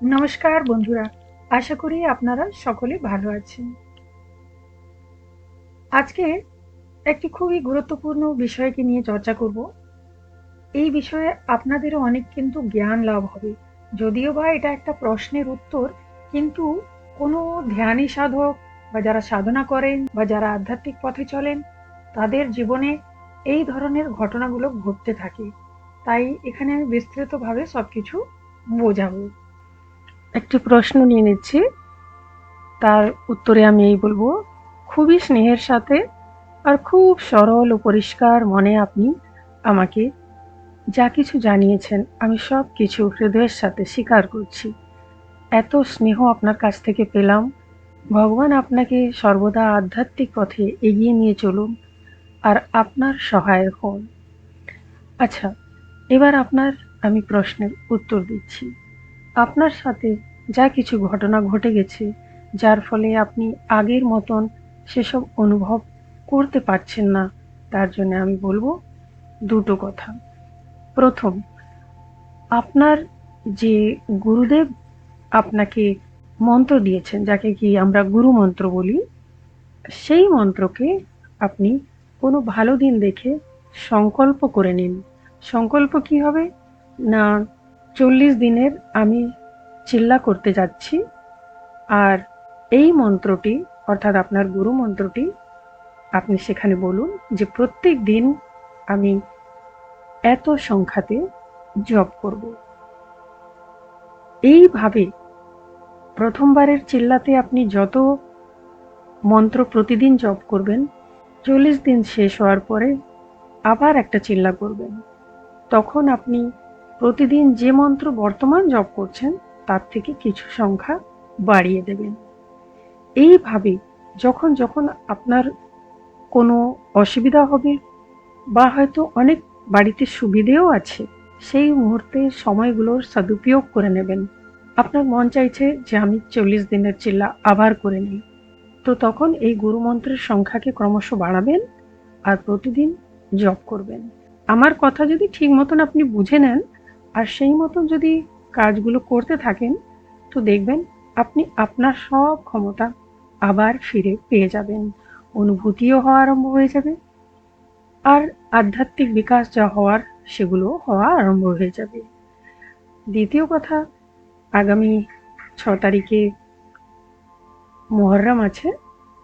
নমস্কার বন্ধুরা, আশা করি আপনারা সকলে ভালো আছেন। আজকে একটি খুবই গুরুত্বপূর্ণ বিষয়কে নিয়ে চর্চা করব। এই বিষয়ে আপনাদেরও অনেক কিন্তু জ্ঞান লাভ হবে। যদিও বা এটা একটা প্রশ্নের উত্তর, কিন্তু কোনো ধ্যানী সাধক বা যারা সাধনা করেন বা যারা আধ্যাত্মিক পথে চলেন, তাদের জীবনে এই ধরনের ঘটনাগুলো ঘটতে থাকে। তাই এখানে আমি বিস্তৃতভাবে সবকিছু বোঝাবো। একটি প্রশ্ন নিয়ে নিচ্ছি, তার উত্তরে আমি এই বলবো, খুবই স্নেহের সাথে আর খুব সরল ও পরিষ্কার মনে আপনি আমাকে যা কিছু জানিয়েছেন আমি সব কিছু হৃদয়ের সাথে স্বীকার করছি। এত স্নেহ আপনার কাছ থেকে পেলাম। ভগবান আপনাকে সর্বদা আধ্যাত্মিক পথে এগিয়ে নিয়ে চলুন আর আপনার সহায় হন। আচ্ছা, এবার আপনার আমি প্রশ্নের উত্তর দিচ্ছি। আপনার সাথে যা কিছু ঘটনা ঘটে গেছে, যার ফলে আপনি আগের মতন সেসব অনুভব করতে পারছেন না, তার জন্য আমি বলবো দুটো কথা। প্রথম, আপনার যে গুরুদেব আপনাকে মন্ত্র দিয়েছেন, যাকে কি আমরা গুরু মন্ত্র বলি, সেই মন্ত্রকে আপনি কোনো ভালো দিন দেখে সংকল্প করে নিন। সংকল্প কি হবে না, 40 দিনের আমি চিল্লা করতে যাচ্ছি, আর এই মন্ত্রটি অর্থাৎ আপনার গুরু মন্ত্রটি আপনি সেখানে বলুন যে প্রত্যেক দিন আমি এত সংখ্যাতে জপ করব। এইভাবে প্রথমবারের চিল্লাতে আপনি যত মন্ত্র প্রতিদিন জপ করবেন, 40 দিন শেষ হওয়ার পরে আবার একটা চিল্লা করবেন। তখন আপনি প্রতিদিন যে মন্ত্র বর্তমান জপ করছেন তার থেকে কিছু সংখ্যা বাড়িয়ে দেবেন। এইভাবে যখন যখন আপনার কোনো অসুবিধা হবে বা হয়তো অনেক বাড়িতে সুবিধেও আছে, সেই মুহূর্তে সময়গুলোর সদুপয়োগ করে নেবেন। আপনার মন চাইছে যে আমি 40 দিনের চিল্লা আবার করে নিই, তো তখন এই গুরুমন্ত্রের সংখ্যাকে ক্রমশ বাড়াবেন আর প্রতিদিন জপ করবেন। আমার কথা যদি ঠিক মতন আপনি বুঝে নেন আর সেই মতন যদি কাজগুলো করতে থাকেন, তো দেখবেন আপনি আপনার সব ক্ষমতা আবার ফিরে পেয়ে যাবেন। অনুভূতিও হওয়া আরম্ভ হয়ে যাবে, আর আধ্যাত্মিক বিকাশ যা হওয়ার সেগুলো হওয়া আরম্ভ হয়ে যাবে। দ্বিতীয় কথা, আগামী 6 তারিখে মহরম আছে,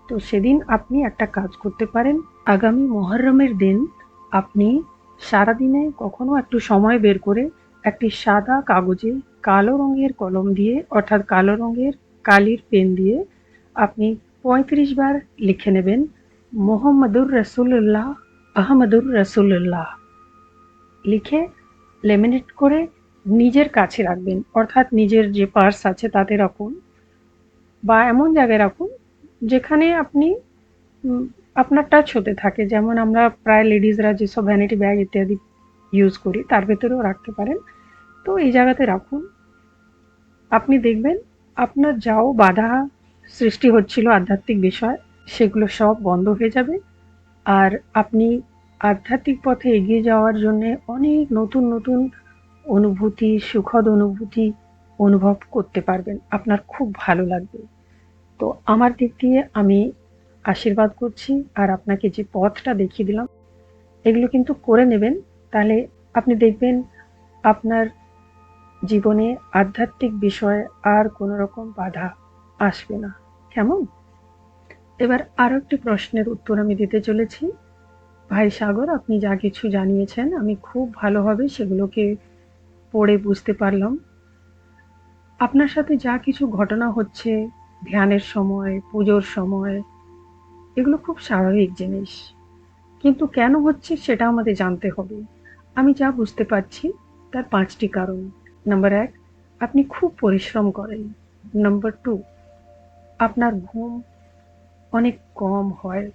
তো সেদিন আপনি একটা কাজ করতে পারেন। আগামী মহরমের দিন আপনি সারাদিনে কখনো একটু সময় বের করে একটি সাদা কাগজে কালো রঙের কলম দিয়ে অর্থাৎ কালো রঙের কালির পেন দিয়ে আপনি 35 বার লিখে নেবেন, মোহাম্মদুর রসুল্লাহ, আহমদুর রসুল্লাহ। লিখে লেমিনেট করে নিজের কাছে রাখবেন, অর্থাৎ নিজের যে পার্স আছে তাতে রাখুন বা এমন জায়গায় রাখুন যেখানে আপনি আপনার টাচ হতে থাকে। যেমন আমরা প্রায় লেডিজরা যেসব ভ্যানিটি ব্যাগ ইত্যাদি ইউজ করি তার ভেতরেও রাখতে পারেন। তো এই জায়গাতে রাখুন। আপনি দেখবেন আপনার যাও বাধা সৃষ্টি হচ্ছিল আধ্যাত্মিক বিষয়, সেগুলো সব বন্ধ হয়ে যাবে। আর আপনি আধ্যাত্মিক পথে এগিয়ে যাওয়ার জন্য অনেক নতুন নতুন অনুভূতি, সুখদ অনুভূতি অনুভব করতে পারবেন। আপনার খুব ভালো লাগবে। তো আমার দিক দিয়ে আমি আশীর্বাদ করছি, আর আপনাকে যে পথটা দেখিয়ে দিলাম এগুলো কিন্তু করে নেবেন। তাহলে আপনি দেখবেন আপনার জীবনে আধ্যাত্মিক বিষয়ে আর কোনো রকম বাধা আসবে না। কেমন? এবার আরো একটি প্রশ্নের উত্তর আমি দিতে চলেছি। ভাই সাগর, আপনি যা কিছু জানিয়েছেন আমি খুব ভালোভাবে সেগুলোকে পড়ে বুঝতে পারলাম। আপনার সাথে যা কিছু ঘটনা হচ্ছে ধ্যানের সময়, পুজোর সময়, এগুলো খুব স্বাভাবিক জিনিস। কিন্তু কেন হচ্ছে সেটা আমাদের জানতে হবে। আমি যা বুঝতে পারছি তার 5টি কারণ। নাম্বার 1, আপনি খুব পরিশ্রম করেন। নাম্বার 2, আপনার ঘুম অনেক কম হয়।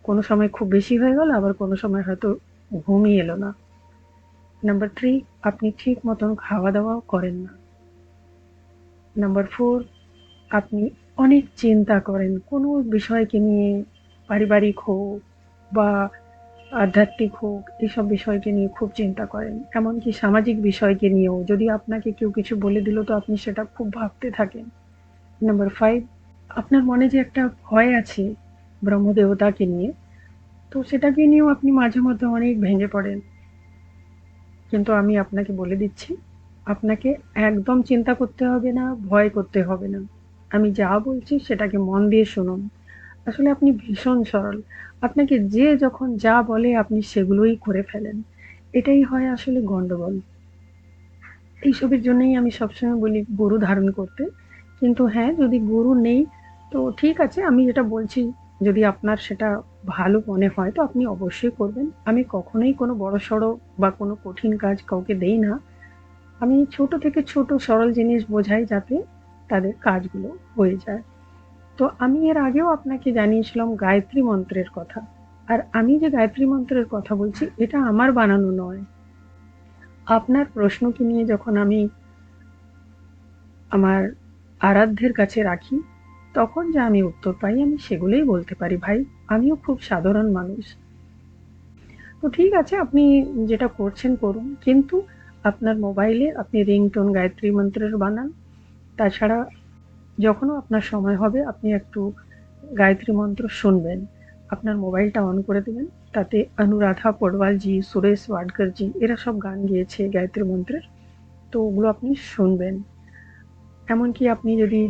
কোনো সময় খুব বেশি হয়ে গেল, আবার কোনো সময় হয়তো ঘুমই এলো না। নাম্বার 3, আপনি ঠিক মতন খাওয়া দাওয়াও করেন না। নাম্বার 4, আপনি অনেক চিন্তা করেন কোনো বিষয়কে নিয়ে, পারিবারিক হোক বা আধ্যাত্মিক হোক, এসব বিষয়কে নিয়ে খুব চিন্তা করেন। এমনকি সামাজিক বিষয়কে নিয়েও যদি আপনাকে কেউ কিছু বলে দিল তো আপনি সেটা খুব ভাবতে থাকেন। নাম্বার 5, আপনার মনে যে একটা ভয় আছে ব্রহ্মদেবতাকে নিয়ে, তো সেটাকে নিয়েও আপনি মাঝে মধ্যে অনেক ভেঙে পড়েন। কিন্তু আমি আপনাকে বলে দিচ্ছি, আপনাকে একদম চিন্তা করতে হবে না, ভয় করতে হবে না। আমি যা বলছি সেটাকে মন দিয়ে শুনুন। আসলে আপনি ভীষণ সরল। আপনাকে যে যখন যা বলে আপনি সেগুলোই করে ফেলেন। এটাই হয় আসলে গন্ডগোল। এইসবের জন্যই আমি সবসময় বলি গুরু ধারণ করতে। কিন্তু হ্যাঁ, যদি গুরু নেই তো ঠিক আছে, আমি যেটা বলছি যদি আপনার সেটা ভালো মনে হয় তো আপনি অবশ্যই করবেন। আমি কখনোই কোনো বড়সড় বা কোনো কঠিন কাজ কাউকে দেই না। আমি ছোট থেকে ছোট সরল জিনিস বোঝাই যাতে তাদের কাজগুলো হয়ে যায়। তো আমি এর আগেও আপনাকে জানিয়েছিলাম গায়ত্রী মন্ত্রের কথা। আর আমি যে গায়ত্রী মন্ত্রের কথা বলছি এটা আমার বানানো নয়। আপনার প্রশ্নকে নিয়ে যখন আমি আমার আরাধ্যের কাছে রাখি তখন যা আমি উত্তর পাই আমি সেগুলোই বলতে পারি ভাই। আমিও খুব সাধারণ মানুষ। তো ঠিক আছে, আপনি যেটা করছেন করুন, কিন্তু আপনার মোবাইলে আপনি রিংটোন গায়ত্রী মন্ত্রের বানান। তাছাড়া যখনও আপনার সময় হবে আপনি একটু গায়ত্রী মন্ত্র শুনবেন। আপনার মোবাইলটা অন করে দেবেন। তাতে অনুরাধা পডওয়ালজি, সুরেশ ওয়াডকরজি এরা সব গান গেয়েছে গায়ত্রী মন্ত্রের। তো ওগুলো আপনি শুনবেন। এমনকি আপনি যদি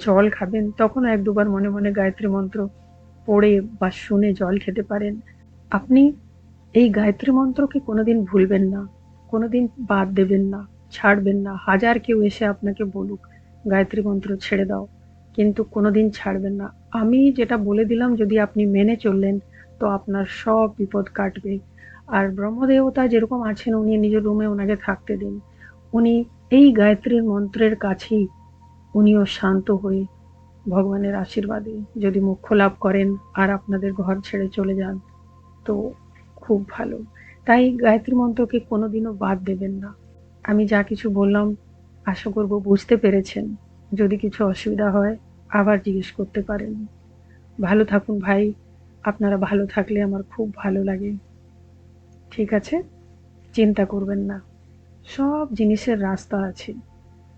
জল খাবেন তখনও ১-২ বার মনে মনে গায়ত্রী মন্ত্র পড়ে বা শুনে জল খেতে পারেন। আপনি এই গায়ত্রী মন্ত্রকে কোনোদিন ভুলবেন না, কোনোদিন বাদ দেবেন না, ছাড়বেন না। হাজার কেউ এসে আপনাকে বলুক গায়ত্রী মন্ত্র ছেড়ে দাও, কিন্তু কোনোদিন ছাড়বেন না। আমি যেটা বলে দিলাম যদি আপনি মেনে চললেন তো আপনার সব বিপদ কাটবে। আর ব্রহ্মদেবতা যেরকম আছেন উনি নিজের রুমে ওনাকে থাকতে দিন। উনি এই গায়ত্রীর মন্ত্রের কাছেই উনিও শান্ত হয়ে ভগবানের আশীর্বাদে যদি মোক্ষ লাভ করেন আর আপনাদের ঘর ছেড়ে চলে যান তো খুব ভালো। তাই গায়ত্রী মন্ত্রকে কোনোদিনও বাদ দেবেন না। আমি যা কিছু বললাম আশা করব বুঝতে পেরেছেন। যদি কিছু অসুবিধা হয় আবার জিজ্ঞেস করতে পারেন। ভালো থাকুন ভাই। আপনারা ভালো থাকলে আমার খুব ভালো লাগে। ঠিক আছে? চিন্তা করবেন না। সব জিনিসের রাস্তা আছে।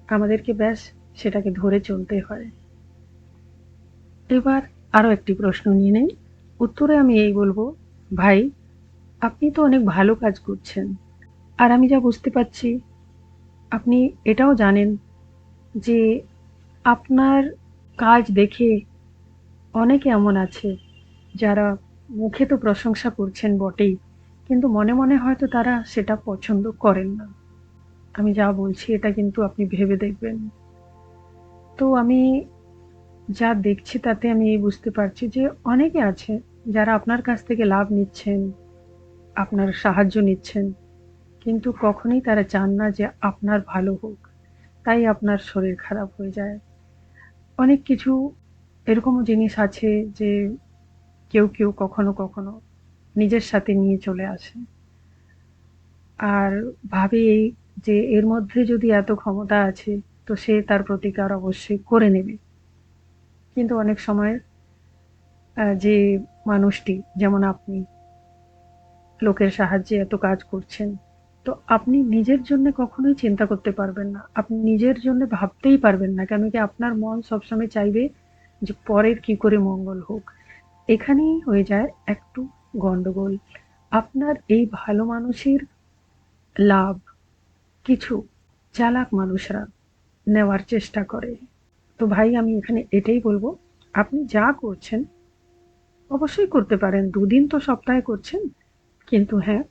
আমাদেরকে ব্যাস সেটাকে ধরে চলতে হয়। এবার আরো একটি প্রশ্ন নিয়ে নেই। উত্তরে আমি এই বলবো, ভাই আপনি তো অনেক ভালো কাজ করছেন। আর আমি যা বুঝতে পারছি আপনি এটাও জানেন যে আপনার কাজ দেখে অনেকে এমন আছে যারা মুখে তো প্রশংসা করছেন বটেই, কিন্তু মনে মনে হয়তো তারা সেটা পছন্দ করেন না। আমি যা বলছি এটা কিন্তু আপনি ভেবে দেখবেন। তো আমি যা দেখছি তাতে আমি এই বুঝতে পারছি যে অনেকে আছে যারা আপনার কাছ থেকে লাভ নিচ্ছেন, আপনার সাহায্য নিচ্ছেন, কিন্তু কখনোই তারা চান না যে আপনার ভালো হোক। তাই আপনার শরীর খারাপ হয়ে যায়। অনেক কিছু এরকমও জিনিস আছে যে কেউ কখনো কখনো নিজের সাথে নিয়ে চলে আসে। আর ভাবে এই যে এর মধ্যে যদি এত ক্ষমতা আছে তো সে তার প্রতিকার অবশ্যই করে নেবে। কিন্তু অনেক সময় যে মানুষটি যেমন আপনি লোকের সাহায্যে এত কাজ করছেন, তো আপনি নিজের জন্য কখনোই চিন্তা করতে পারবেন না। আপনি নিজের জন্য ভাবতেই পারবেন না। কেন কি আপনার মন সবসময় চাইবে যে পরের কি করে মঙ্গল হোক। এখানেই হয়ে যায় একটু গন্ডগোল। আপনার এই ভালো মানুষের লাভ কিছু চালাক মানুষরা নেওয়ার চেষ্টা করে। তো ভাই আমি এখানে এটাই বলবো, আপনি যা করছেন অবশ্যই করতে পারেন। ২ দিন তো সপ্তাহে করছেন। কিন্তু হ্যাঁ,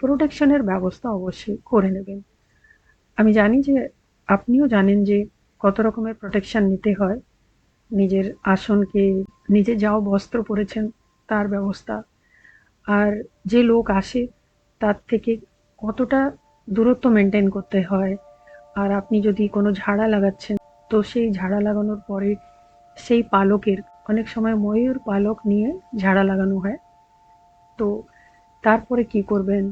প্রোটেকশনের ব্যবস্থা অবশ্যই করে নেবেন। আমি জানি যে আপনিও জানেন যে কত রকমের প্রোটেকশন নিতে হয়। নিজের আসনকে, নিজে যাও বস্ত্র পরেছেন তার ব্যবস্থা। আর যে লোক আসে তার থেকে কতটা দূরত্ব মেনটেন করতে হয়। আর আপনি যদি কোনো ঝাড়া লাগাচ্ছেন তো সেই ঝাড়া লাগানোর পরে সেই পালকের, অনেক সময় ময়ূর পালক নিয়ে ঝাড়া লাগানো হয়। তো তারপরে কি করবেন,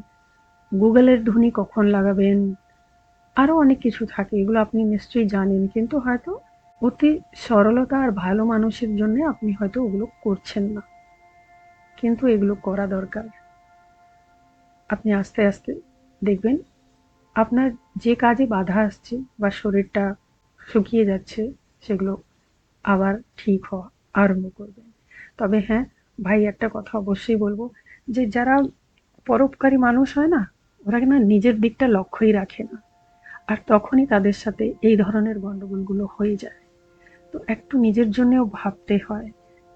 গুগলের ধ্বনি কখন লাগাবেন, আরো অনেক কিছু থাকে। এগুলো আপনি নিশ্চয়ই জানেন, কিন্তু হয়তো অতি সরলতা আর ভালো মানুষের জন্য আপনি হয়তো ওগুলো করছেন না, কিন্তু এগুলো করা দরকার। আপনি আস্তে আস্তে দেখবেন আপনার যে কাজে বাধা আসছে বা শরীরটা শুকিয়ে যাচ্ছে, সেগুলো আবার ঠিক হওয়া আরম্ভ করবেন। তবে হ্যাঁ, ভাই একটা কথা অবশ্যই বলবো, যে যারা পরোপকারী মানুষ হয় না, ওরা না নিজের দিকটা লক্ষ্যই রাখে না। আর তখনই তাদের সাথে এই ধরনের গন্ডগোলগুলো হয়ে যায়। তো একটু নিজের জন্যেও ভাবতে হয়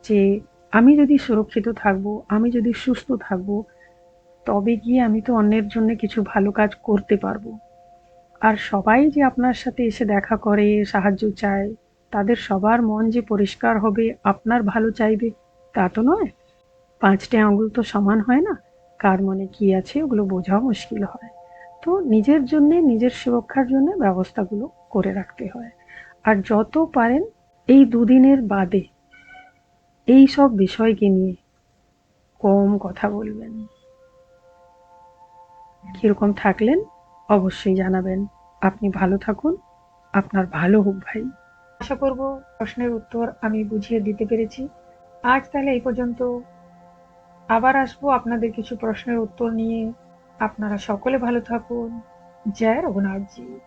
যে আমি যদি সুরক্ষিত থাকবো, আমি যদি সুস্থ থাকবো, তবে গিয়ে আমি তো অন্যের জন্য কিছু ভালো কাজ করতে পারবো। আর সবাই যে আপনার সাথে এসে দেখা করে, সাহায্য চায়, তাদের সবার মন যে পরিষ্কার হবে, আপনার ভালো চাইবে, তা তো নয়। ৫টে আঙুল তো সমান হয় না। কার মনে কি আছে ওগুলো বোঝাও মুশকিল হয়। তো নিজের জন্যে, নিজের সুরক্ষার জন্য ব্যবস্থাগুলো করে রাখতে হয়। আর যত পারেন এই দুদিনের বাদে এই সব বিষয়কে নিয়ে কম কথা বলবেন। কিরকম থাকলেন অবশ্যই জানাবেন। আপনি ভালো থাকুন, আপনার ভালো হোক ভাই। আশা করব প্রশ্নের উত্তর আমি বুঝিয়ে দিতে পেরেছি। আজ তাহলে এই পর্যন্ত। আবার আসবো আপনাদের কিছু প্রশ্নের উত্তর নিয়ে। আপনারা সকলে ভালো থাকুন। জয় রঘুনাথজি।